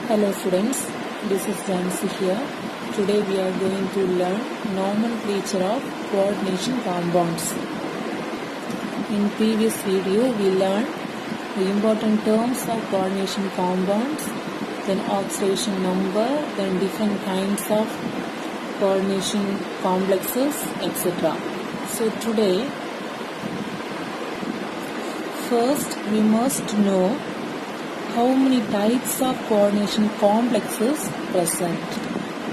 Hello students, this is Jansi here. Today we are going to learn nomenclature of coordination compounds. In previous video we learned the important terms of coordination compounds, then oxidation number, then different kinds of coordination complexes, etc. So today, first we must know how many types of coordination complexes present.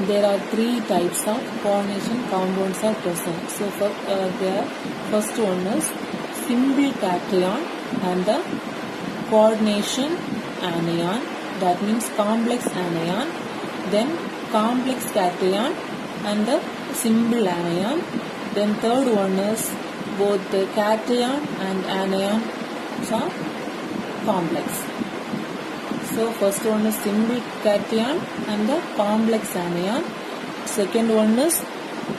There are three types of coordination compounds are present. So the first one is simple cation and the coordination anion, that means complex anion, then complex cation and the simple anion, then third one is both the cation and anion are complex. So first one is simple cation and the complex anion. Second one is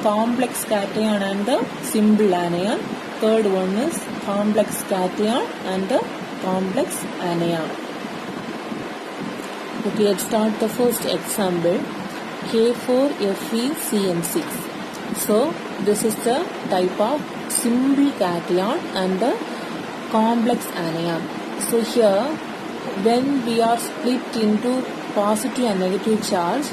complex cation and the simple anion. Third one is complex cation and the complex anion. Okay, let's start the first example. K4FeCN6. So this is the type of simple cation and the complex anion. So here, when we are split into positive and negative charge,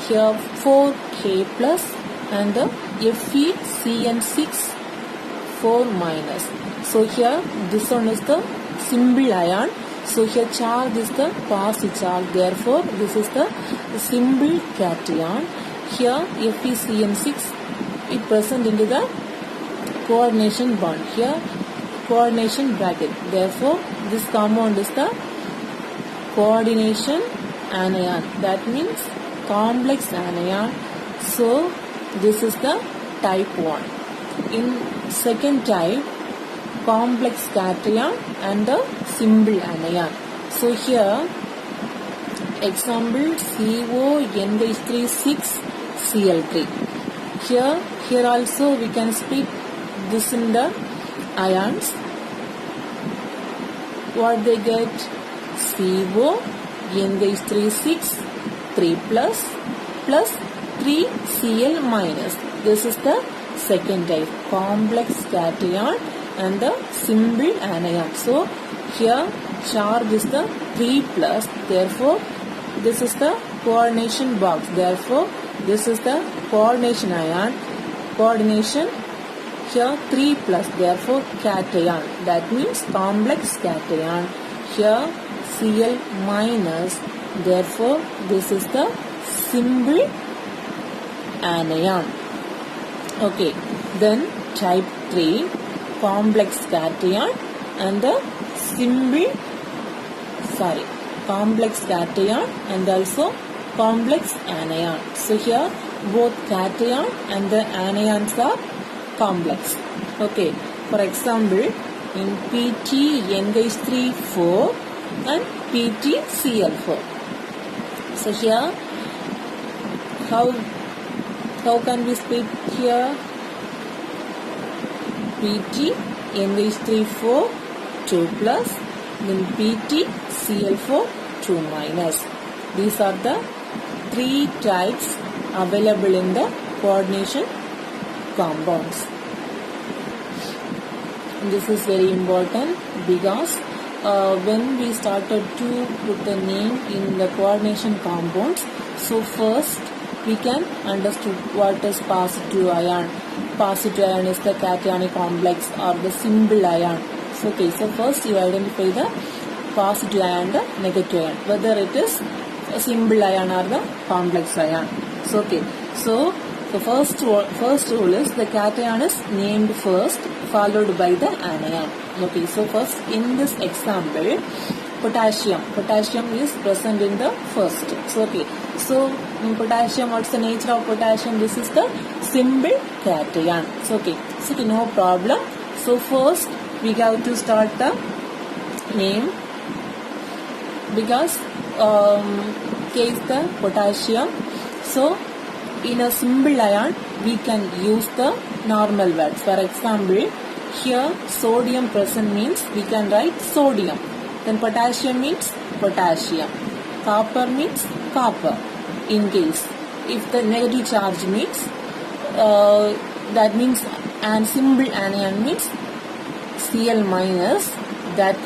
here 4K plus and the FeCN6 4 minus. So here this one is the simple ion. So here charge is the positive charge. Therefore this is the simple cation. Here FeCN6 it present into the coordination bond. Here coordination bracket. Therefore this compound is the coordination anion, that means complex anion. So this is the type 1. In second type, complex cation and the simple anion. So here example CONH3 6Cl3. Here also we can split this in the ions. What they get? CO NH3 6 3 plus 3 Cl minus. This is the second type, complex cation and the simple anion. So here charge is the 3 plus. Therefore this is the coordination box. Therefore this is the coordination ion. Coordination here 3 plus. Therefore cation. That means complex cation. Here Cl minus, therefore this is the simple anion. Okay, then type 3, complex cation and the complex cation and also complex anion. So here both cation and the anions are complex. Okay, for example, in PT NH3 4 and PtCl4. So here how can we split here? PT NH3 4 2 plus, then PtCl4 2 minus. These are the three types available in the coordination compounds. This is very important because when we started to put the name in the coordination compounds, so first we can understand what is positive ion. Positive ion is the cationic complex or the simple ion. So, okay, so first you identify the positive ion and the negative ion, whether it is a simple ion or the complex ion. So, okay, so the first rule is the cation is named first, followed by the anion. Okay, so first in this example, potassium is present in the first. So okay, so in potassium, what's the nature of potassium? This is the simple cation. So okay, no problem. So first we have to start the name because K is the potassium. So in a simple ion we can use the normal words. For example, here sodium present means we can write sodium. Then potassium means potassium. Copper means copper. In case if the negative charge means that means and simple anion means Cl minus, that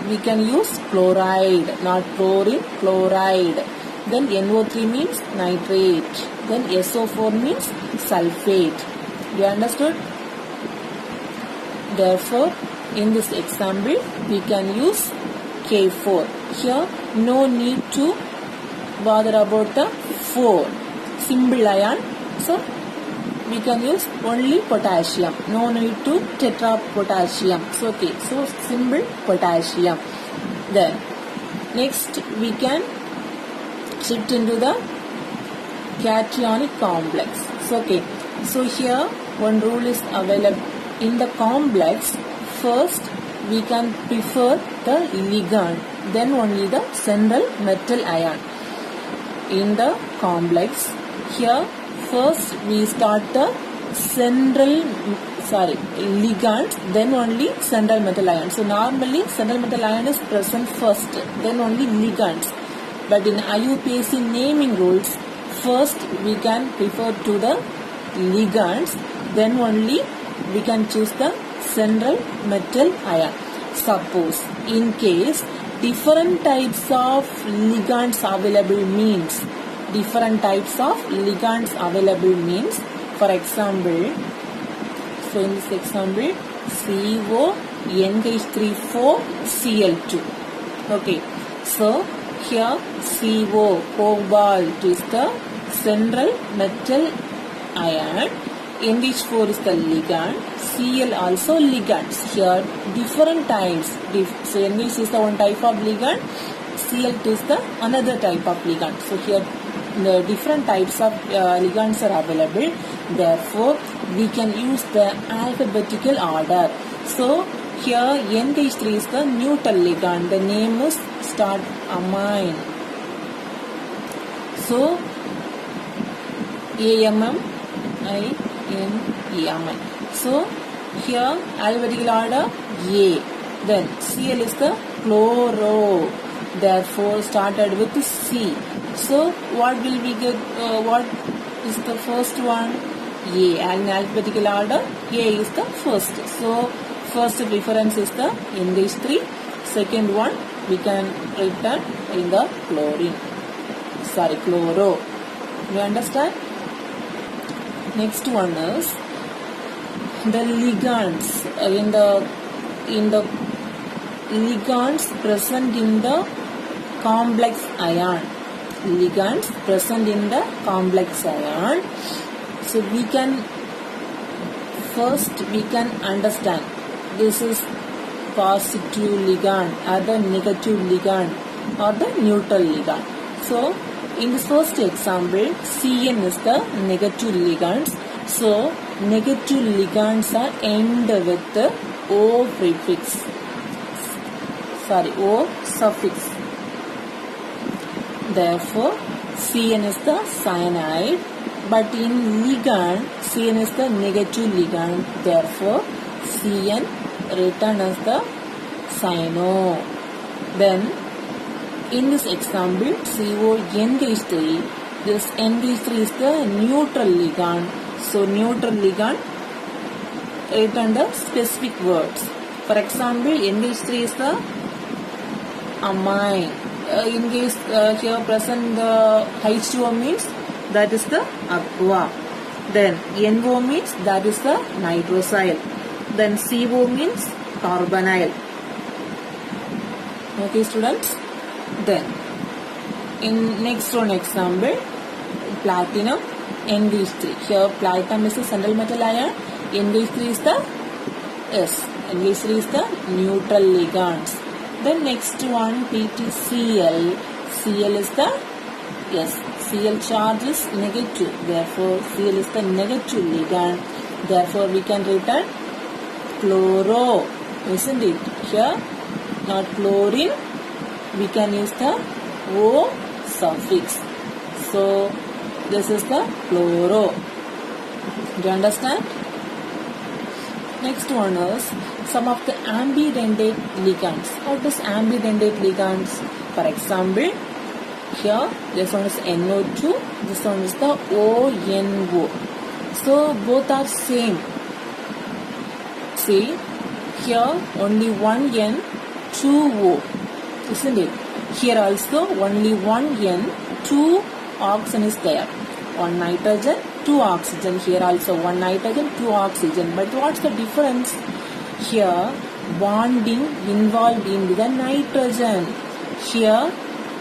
we can use chloride, not chlorine, chloride. Then NO3 means nitrate. Then SO4 means sulfate. You understood? Therefore, in this example, we can use K4. Here, no need to bother about the 4 simple ion. So, we can use only potassium. No need to tetra potassium. So, okay. So, simple potassium. Then, next we can shift into the cationic complex. So, okay. So, here one rule is available. In the complex, first we can prefer the ligand, then only the central metal ion. In the complex, here first we start the ligand, then only central metal ion. So normally central metal ion is present first, then only ligands. But in IUPAC naming rules, first we can prefer to the ligands, then only we can choose the central metal ion. Suppose in case different types of ligands available means, for example, so in this example, CO NH34 Cl2. Okay, so here CO, cobalt, is the central metal ion, NH4 is the ligand, Cl also ligands. Here different types. So NH is the one type of ligand, Cl2 is the another type of ligand. So here the different types of ligands are available. Therefore, we can use the alphabetical order. So here NH3 is the neutral ligand. The name is start amine. So amine. So here alphabetical order A. Then Cl is the chloro. Therefore started with C. So what will we get? What is the first one? A. And alphabetical order A is the first. So first preference is the NH3. Second one we can return in the chloro. You understand? Next one is the ligands. In the ligands present in the complex ion. So we can understand this is positive ligand or the negative ligand or the neutral ligand. So in this first example, Cn is the negative ligands. So negative ligands are end with the O suffix. Therefore, Cn is the cyanide. But in ligand, Cn is the negative ligand. Therefore, Cn written as the cyano. Then, in this example, CO NH3, this NH3 is the neutral ligand. So, neutral ligand written the specific words. For example, NH3 is the amine. In case here present the H2O means that is the aqua. Then NO means that is the nitrosyl. Then CO means carbonyl. Okay, students. Then in next one example, platinum NH3. Here platinum is the central metal ion. NH3 is the NH3 is the neutral ligands. Then next one PTCl. Cl is the Cl charge is negative. Therefore Cl is the negative ligand. Therefore we can return chloro. Isn't it? Here not chlorine. We can use the O suffix. So this is the chloro. Do you understand? Next one is some of the ambidentate ligands. What is ambidentate ligands? For example, Here, this one is NO2, this one is the ONO. So, both are same. See, here only one N, two O, isn't it? Here also only one N, two oxygen is there. One nitrogen, two oxygen. Here also one nitrogen, two oxygen. But what's the difference? Here, bonding involved in the nitrogen. Here,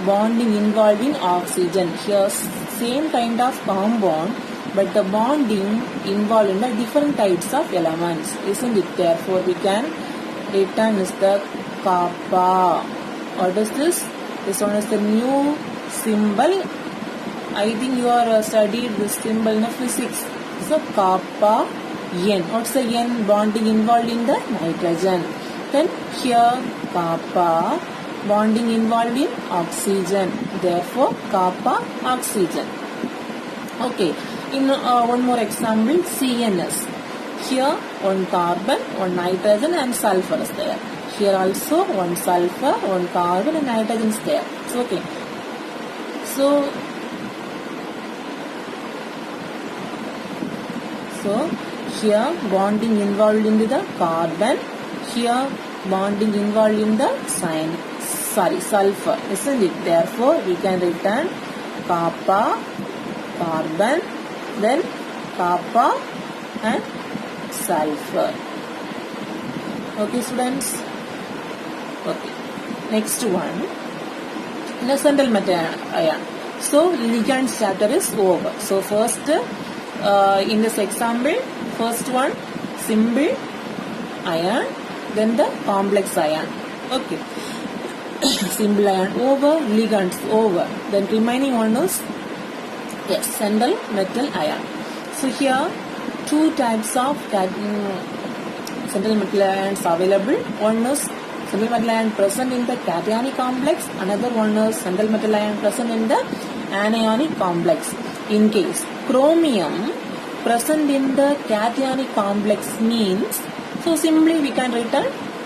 bonding involved in oxygen. Here, same kind of compound, but the bonding involved in the different types of elements, isn't it? Therefore, we can written is the kappa. What is this? This one is the new symbol. I think you are studied this symbol in physics. So, kappa N. What's the N? Bonding involved in the nitrogen. Then here, kappa bonding involved in oxygen. Therefore, kappa oxygen. Okay. In one more example, CNS. Here, one carbon, one nitrogen and sulfur is there. Here also, one sulfur, one carbon and nitrogen is there. So, okay. So, here bonding involved in the carbon, here bonding involved in the sulfur, isn't it? Therefore, we can written kappa, carbon, then kappa and sulfur. Okay, students? Okay. Next one, the central metal ion. So, ligand chapter is over. So, first, in this example, first one, simple ion, then the complex ion. Okay. Simple ion over, ligands over. Then remaining one is, yes, central metal ion. So here, two types of central metal ions available. One is central metal ion present in the cationic complex. Another one is central metal ion present in the anionic complex. In case chromium present in the cationic complex means, so simply we can write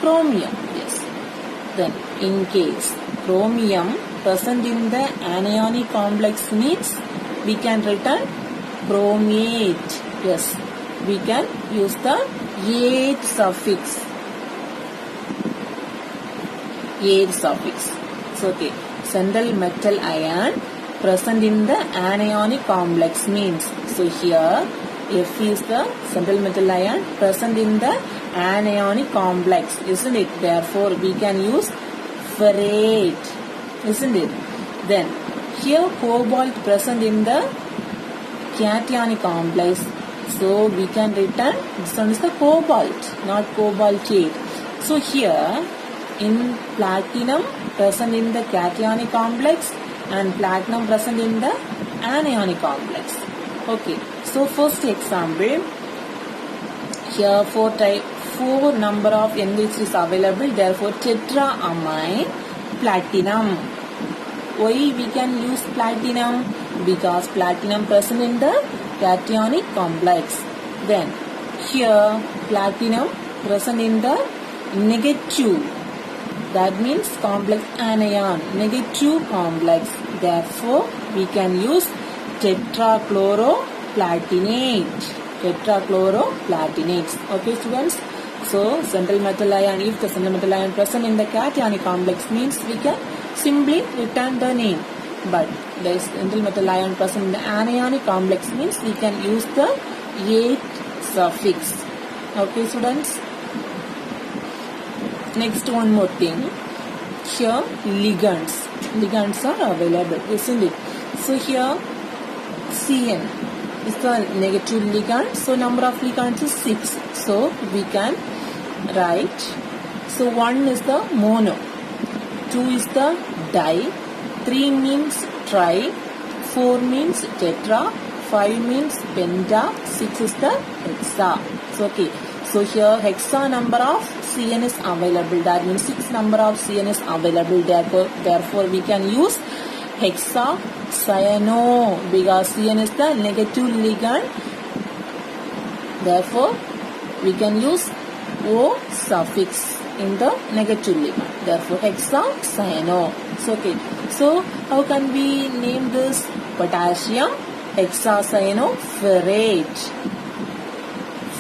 chromium. Yes. Then in case chromium present in the anionic complex means, we can write chromate. Yes. We can use the ate suffix. Ate suffix. So okay. Central metal ion present in the anionic complex means, so here F is the central metal ion present in the anionic complex, isn't it? Therefore, we can use ferrate, isn't it? Then, here cobalt present in the cationic complex, so we can return, this one is the cobalt, not cobaltate. So here, in platinum present in the cationic complex and platinum present in the anionic complex. Okay, so first example, here four number of NH is available, therefore tetraamine platinum. Why we can use platinum? Because platinum present in the cationic complex. Then here platinum present in the negative, that means complex anion, negative complex. Therefore, we can use tetrachloroplatinate. Tetrachloroplatinates. Okay, students? So, central metal ion, if the central metal ion present in the cationic complex means, we can simply return the name. But the central metal ion present in the anionic complex means, we can use the ate suffix. Okay, students? Next, one more thing. Here, ligands. Ligands are available, isn't it? So, here, Cn is the negative ligand. So, number of ligands is 6. So, we can write. So, 1 is the mono. 2 is the di. 3 means tri. 4 means tetra. 5 means penta. 6 is the hexa. So, okay. So, here hexa number of Cn is available. That means 6 number of Cn is available. Therefore, we can use hexacyano because Cn is the negative ligand. Therefore, we can use O suffix. in the negative ligand. Therefore, hexacyano. So, okay. So, how can we name this? Potassium hexacyanoferrate.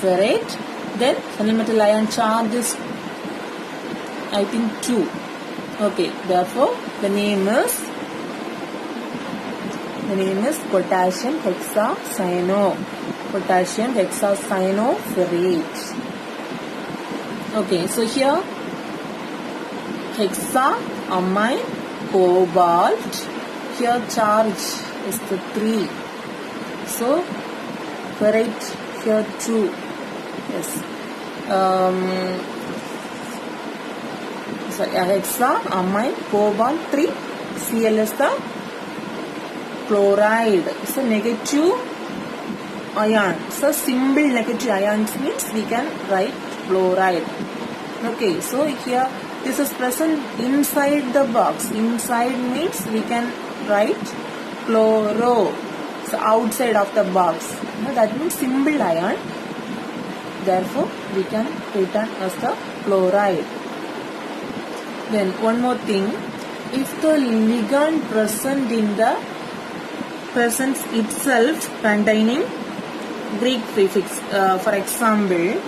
Ferrate. Then, fundamental ion charge is, I think, 2. Okay. Therefore, the name is potassium hexacyano. Potassium hexacyanoferrate. Okay, so here hexaamine cobalt. Here charge is the 3. So ferrate here 2. Yes. Hexaamine cobalt 3. Cl is the chloride. So negative ion. So symbol negative ions means we can write chloride. Okay, so here this is present inside the box. Inside means we can write chloro. So outside of the box. That means symbol ion. Therefore, we can written as the chloride. Then one more thing. If the ligand presents itself containing Greek prefix, for example,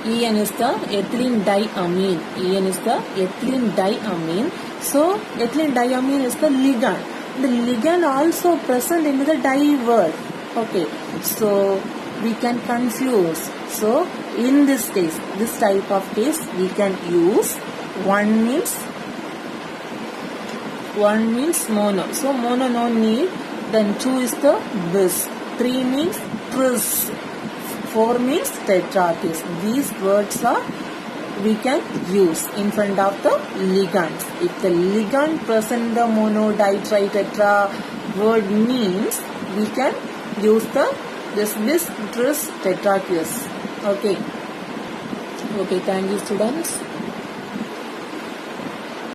En is the ethylene diamine. En is the ethylene diamine. So, ethylene diamine is the ligand. The ligand also present in the di word. Okay. So, we can confuse. So, in this case, this type of case, we can use 1 means mono. So, mono no need. Then 2 is the bis. 3 means tris. 4 means tetracis. These words are we can use in front of the ligands. If the ligand present the mono, di, tri, tetra word means we can use this bis, tris, tetracis. Okay. Okay, thank you students.